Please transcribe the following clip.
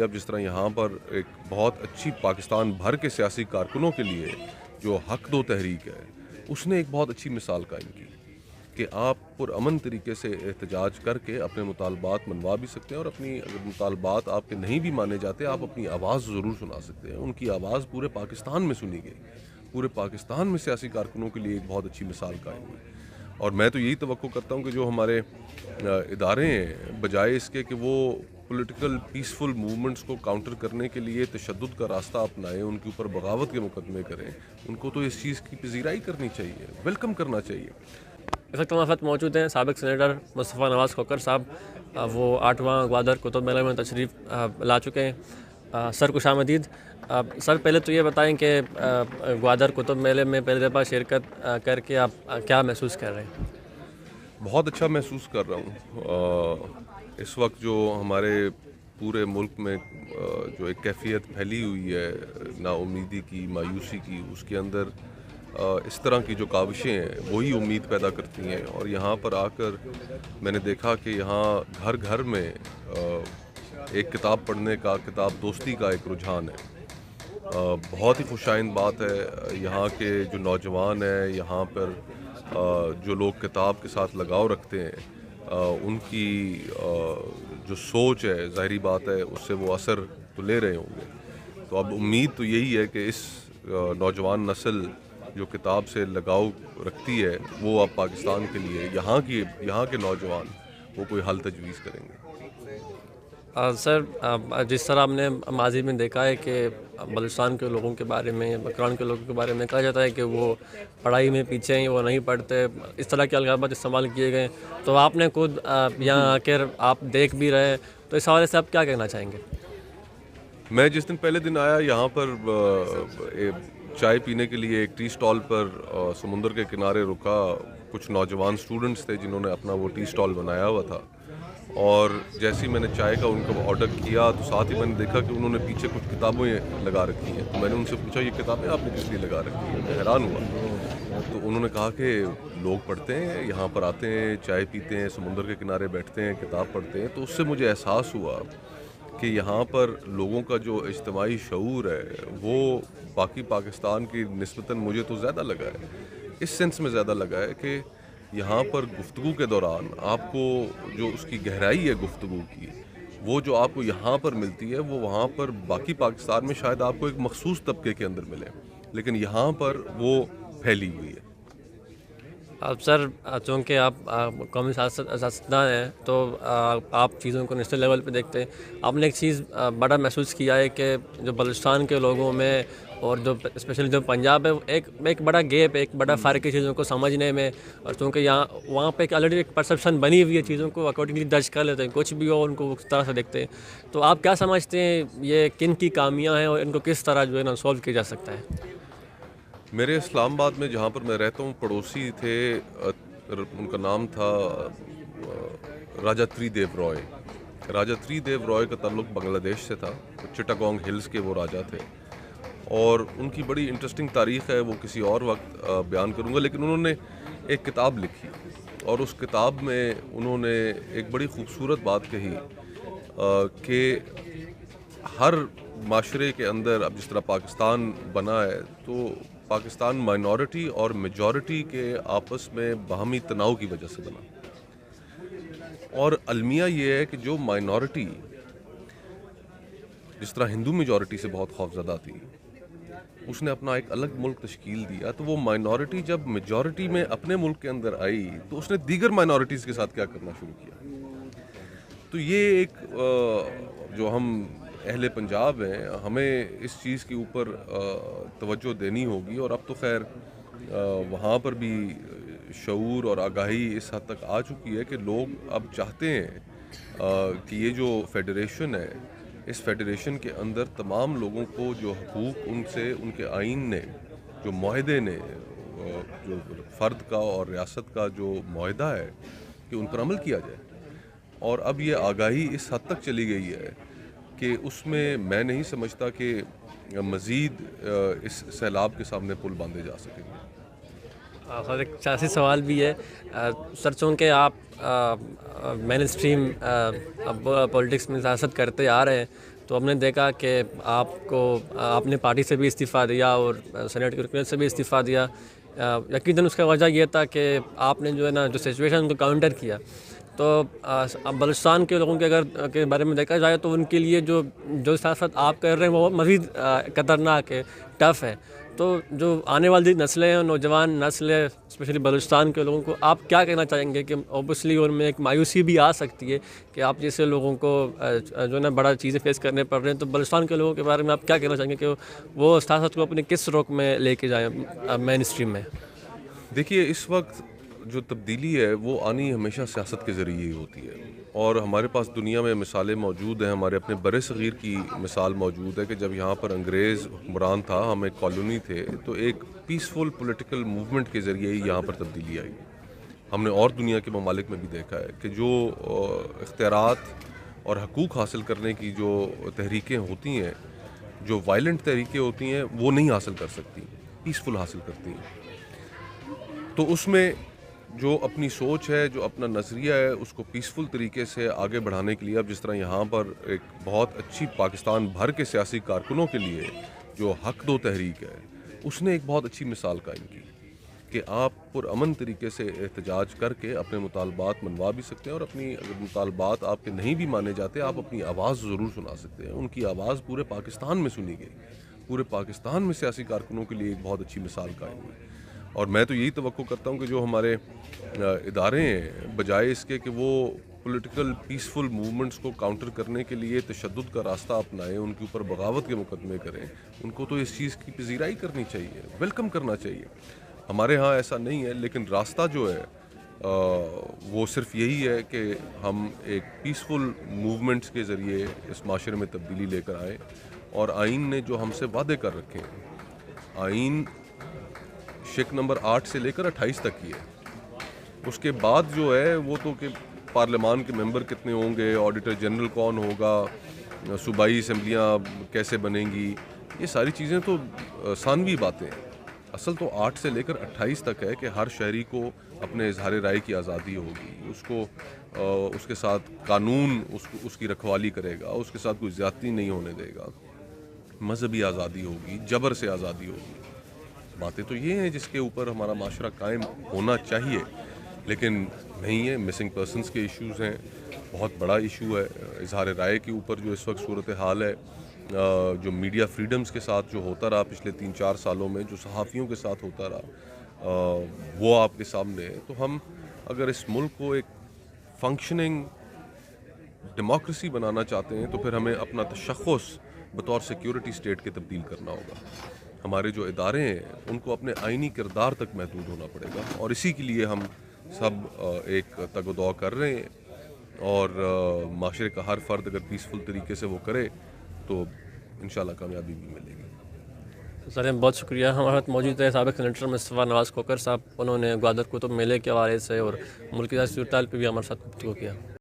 اب جس طرح یہاں پر ایک بہت اچھی پاکستان بھر کے سیاسی کارکنوں کے لیے جو حق دو تحریک ہے، اس نے ایک بہت اچھی مثال قائم کی کہ آپ پرامن طریقے سے احتجاج کر کے اپنے مطالبات منوا بھی سکتے ہیں، اور اپنی اگر مطالبات آپ کے نہیں بھی مانے جاتے آپ اپنی آواز ضرور سنا سکتے ہیں۔ ان کی آواز پورے پاکستان میں سنی گئی، پورے پاکستان میں سیاسی کارکنوں کے لیے ایک بہت اچھی مثال قائم ہوئی۔ اور میں تو یہی توقع کرتا ہوں کہ جو ہمارے ادارے ہیں، بجائے اس کے کہ وہ پولیٹیکل پیسفل موومنٹس کو کاؤنٹر کرنے کے لیے تشدد کا راستہ اپنائیں، ان کے اوپر بغاوت کے مقدمے کریں، ان کو تو اس چیز کی پذیرائی کرنی چاہیے، ویلکم کرنا چاہیے۔ اس وقت ہمارے ساتھ موجود ہیں سابق سینیٹر مصطفیٰ نواز کھوکھر صاحب، وہ 8واں گوادر کتب میلہ میں تشریف لا چکے ہیں۔ سر خوش آمدید۔ سر پہلے تو یہ بتائیں کہ گوادر کتب میلے میں پہلی دفعہ شرکت کر کے آپ کیا محسوس کر رہے ہیں؟ بہت اچھا محسوس کر رہا ہوں۔ اس وقت جو ہمارے پورے ملک میں جو ایک کیفیت پھیلی ہوئی ہے نا امیدی کی، مایوسی کی، اس کے اندر اس طرح کی جو کاوشیں ہیں وہی امید پیدا کرتی ہیں۔ اور یہاں پر آ کر میں نے دیکھا کہ یہاں گھر گھر میں ایک کتاب پڑھنے کا، کتاب دوستی کا ایک رجحان ہے۔ بہت ہی خوشائند بات ہے۔ یہاں کے جو نوجوان ہیں، یہاں پر جو لوگ کتاب کے ساتھ لگاؤ رکھتے ہیں، ان کی جو سوچ ہے، ظاہری بات ہے اس سے وہ اثر تو لے رہے ہوں گے۔ تو اب امید تو یہی ہے کہ اس نوجوان نسل جو کتاب سے لگاؤ رکھتی ہے وہ اب پاکستان کے لیے یہاں کے نوجوان وہ کوئی حل تجویز کریں گے۔ سر، جس طرح ہم نے ماضی میں دیکھا ہے کہ بلوچستان کے لوگوں کے بارے میں، بکران کے لوگوں کے بارے میں کہا جاتا ہے کہ وہ پڑھائی میں پیچھے ہیں، وہ نہیں پڑھتے، اس طرح کے القابات استعمال کیے گئے، تو آپ نے خود یہاں آ کر آپ دیکھ بھی رہے، تو اس حوالے سے آپ کیا کہنا چاہیں گے؟ میں جس دن پہلے دن آیا یہاں پر چائے پینے کے لیے ایک ٹی سٹال پر سمندر کے کنارے رکا، کچھ نوجوان سٹوڈنٹس تھے جنہوں نے اپنا وہ ٹی سٹال بنایا ہوا تھا، اور جیسے ہی میں نے چائے کا ان کو آرڈر کیا تو ساتھ ہی میں نے دیکھا کہ انہوں نے پیچھے کچھ کتابیں لگا رکھی ہیں۔ تو میں نے ان سے پوچھا یہ کتابیں آپ نے کس لیے لگا رکھی ہیں؟ میں حیران ہوا۔ تو انہوں نے کہا کہ لوگ پڑھتے ہیں، یہاں پر آتے ہیں، چائے پیتے ہیں، سمندر کے کنارے بیٹھتے ہیں، کتاب پڑھتے ہیں۔ تو اس سے مجھے احساس ہوا کہ یہاں پر لوگوں کا جو اجتماعی شعور ہے وہ باقی پاکستان کی نسبتاً مجھے تو زیادہ لگا ہے، اس سینس میں زیادہ لگا ہے کہ یہاں پر گفتگو کے دوران آپ کو جو اس کی گہرائی ہے گفتگو کی، وہ جو آپ کو یہاں پر ملتی ہے وہ وہاں پر باقی پاکستان میں شاید آپ کو ایک مخصوص طبقے کے اندر ملے، لیکن یہاں پر وہ پھیلی ہوئی ہے۔ سر، چونکہ آپ قومی سیاستدان ہیں تو آپ چیزوں کو نیشنل لیول پہ دیکھتے ہیں، آپ نے ایک چیز بڑا محسوس کیا ہے کہ جو بلوچستان کے لوگوں میں اور جو اسپیشلی جو پنجاب ہے، ایک بڑا گیپ ہے، ایک بڑا فرق ہے چیزوں کو سمجھنے میں، اور چونکہ وہاں پہ ایک آلریڈی ایک پرسیپشن بنی ہوئی ہے، چیزوں کو اکارڈنگلی جج کر لیتے ہیں، کچھ بھی ہو ان کو اس طرح سے دیکھتے ہیں۔ تو آپ کیا سمجھتے ہیں یہ کن کی خامیاں ہیں اور ان کو کس طرح جو ہے نا سولو کیا جا سکتا ہے؟ میرے اسلام آباد میں جہاں پر میں رہتا ہوں پڑوسی تھے، ان کا نام تھا راجہ تری دیو رائے۔ راجہ تری دیو رائے کا تعلق بنگلہ دیش سے تھا، چٹاگونگ ہلز کے وہ راجہ تھے، اور ان کی بڑی انٹرسٹنگ تاریخ ہے، وہ کسی اور وقت بیان کروں گا۔ لیکن انہوں نے ایک کتاب لکھی، اور اس کتاب میں انہوں نے ایک بڑی خوبصورت بات کہی کہ ہر معاشرے کے اندر اب جس طرح پاکستان بنا ہے تو پاکستان مائنورٹی اور میجورٹی کے آپس میں باہمی تناؤ کی وجہ سے بنا، اور المیہ یہ ہے کہ جو مائنورٹی جس طرح ہندو میجورٹی سے بہت خوفزدہ تھی، اس نے اپنا ایک الگ ملک تشکیل دیا، تو وہ مائنورٹی جب میجورٹی میں اپنے ملک کے اندر آئی تو اس نے دیگر مائنورٹیز کے ساتھ کیا کرنا شروع کیا۔ تو یہ ایک جو ہم اہل پنجاب ہیں، ہمیں اس چیز کے اوپر توجہ دینی ہوگی، اور اب تو خیر وہاں پر بھی شعور اور آگاہی اس حد تک آ چکی ہے کہ لوگ اب چاہتے ہیں کہ یہ جو فیڈریشن ہے، اس فیڈریشن کے اندر تمام لوگوں کو جو حقوق ان سے ان کے آئین نے، جو معاہدے نے، جو فرد کا اور ریاست کا جو معاہدہ ہے، کہ ان پر عمل کیا جائے۔ اور اب یہ آگاہی اس حد تک چلی گئی ہے کہ اس میں میں نہیں سمجھتا کہ مزید اس سیلاب کے سامنے پل باندھے جا سکیں گے۔ سر، ایک سیاسی سوال بھی ہے۔ سر، چونکہ آپ مین اسٹریم پولیٹکس میں سیاست کرتے آ رہے ہیں، تو ہم نے دیکھا کہ آپ کو آپ نے پارٹی سے بھی استعفیٰ دیا اور سینیٹ کی رکنیت سے بھی استعفیٰ دیا. یقیناً اس کا وجہ یہ تھا کہ آپ نے جو ہے نا جو سچویشن کو کاؤنٹر کیا. تو اب بلوچستان کے لوگوں کے اگر کے بارے میں دیکھا جائے تو ان کے لیے جو سیاست آپ کر رہے ہیں وہ مزید خطرناک ہے, ٹف ہے. تو جو آنے والی نسلیں ہیں, نوجوان نسلیں, اسپیشلی بلوچستان کے لوگوں کو آپ کیا کہنا چاہیں گے کہ اوبیسلی ان میں ایک مایوسی بھی آ سکتی ہے کہ آپ جیسے لوگوں کو جو ہے نا بڑا چیزیں فیس کرنے پڑ رہے ہیں, تو بلوچستان کے لوگوں کے بارے میں آپ کیا کہنا چاہیں گے کہ وہ سیاست کو اپنے کس رخ میں لے کے جائیں مین اسٹریم میں؟ دیکھیے, اس وقت جو تبدیلی ہے وہ آنی ہمیشہ سیاست کے ذریعے ہی ہوتی ہے, اور ہمارے پاس دنیا میں مثالیں موجود ہیں. ہمارے اپنے بر صغیر کی مثال موجود ہے کہ جب یہاں پر انگریز حکمران تھا, ہم ایک کالونی تھے, تو ایک پیسفل پولیٹیکل موومنٹ کے ذریعے ہی یہاں پر تبدیلی آئی. ہم نے اور دنیا کے ممالک میں بھی دیکھا ہے کہ جو اختیارات اور حقوق حاصل کرنے کی جو تحریکیں ہوتی ہیں, جو وائلنٹ تحریکیں ہوتی ہیں, وہ نہیں حاصل کر سکتی, پیسفل حاصل کرتی ہیں. تو اس میں جو اپنی سوچ ہے, جو اپنا نظریہ ہے, اس کو پیسفل طریقے سے آگے بڑھانے کے لیے, اب جس طرح یہاں پر ایک بہت اچھی پاکستان بھر کے سیاسی کارکنوں کے لیے جو حق دو تحریک ہے, اس نے ایک بہت اچھی مثال قائم کی کہ آپ پرامن طریقے سے احتجاج کر کے اپنے مطالبات منوا بھی سکتے ہیں, اور اپنی اگر مطالبات آپ کے نہیں بھی مانے جاتے, آپ اپنی آواز ضرور سنا سکتے ہیں. ان کی آواز پورے پاکستان میں سنی گئی, پورے پاکستان میں سیاسی کارکنوں کے لیے ایک بہت اچھی مثال قائم ہوئی. اور میں تو یہی توقع کرتا ہوں کہ جو ہمارے ادارے ہیں, بجائے اس کے کہ وہ پولیٹیکل پیسفل موومنٹس کو کاؤنٹر کرنے کے لیے تشدد کا راستہ اپنائیں, ان کے اوپر بغاوت کے مقدمے کریں, ان کو تو اس چیز کی پذیرائی کرنی چاہیے, ویلکم کرنا چاہیے. ہمارے ہاں ایسا نہیں ہے, لیکن راستہ جو ہے وہ صرف یہی ہے کہ ہم ایک پیسفل موومنٹس کے ذریعے اس معاشرے میں تبدیلی لے کر آئیں. اور آئین نے جو ہم سے وعدے کر رکھے ہیں, آئین شک نمبر 8 سے لے کر 28 تک کی ہے. اس کے بعد جو ہے وہ تو کہ پارلیمان کے ممبر کتنے ہوں گے, آڈیٹر جنرل کون ہوگا, صوبائی اسمبلیاں کیسے بنیں گی, یہ ساری چیزیں تو ثانوی باتیں ہیں. اصل تو 8 سے لے کر 28 تک ہے کہ ہر شہری کو اپنے اظہار رائے کی آزادی ہوگی, اس کو اس کے ساتھ قانون اس کی رکھوالی کرے گا, اس کے ساتھ کوئی زیادتی نہیں ہونے دے گا, مذہبی آزادی ہوگی, جبر سے آزادی ہوگی. باتیں تو یہ ہیں جس کے اوپر ہمارا معاشرہ قائم ہونا چاہیے, لیکن نہیں ہے. مسنگ پرسنس کے ایشوز ہیں, بہت بڑا ایشو ہے. اظہار رائے کے اوپر جو اس وقت صورتحال ہے, جو میڈیا فریڈمز کے ساتھ جو ہوتا رہا پچھلے 3-4 سالوں میں, جو صحافیوں کے ساتھ ہوتا رہا, وہ آپ کے سامنے ہے. تو ہم اگر اس ملک کو ایک فنکشننگ ڈیموکریسی بنانا چاہتے ہیں, تو پھر ہمیں اپنا تشخص بطور سیکیورٹی اسٹیٹ کے تبدیل کرنا ہوگا. ہمارے جو ادارے ہیں ان کو اپنے آئینی کردار تک محدود ہونا پڑے گا, اور اسی کے لیے ہم سب ایک تگ و دو کر رہے ہیں. اور معاشرے کا ہر فرد اگر پیسفل طریقے سے وہ کرے تو انشاءاللہ کامیابی بھی ملے گی. سر بہت شکریہ. ہمارے ساتھ موجود ہے سابق سینیٹر مصطفیٰ نواز کھوکھر صاحب, انہوں نے گوادر کتب میلے کے حوالے سے اور ملکی سیاسی صورتحال پہ بھی ہمارے ساتھ گفتگو کیا.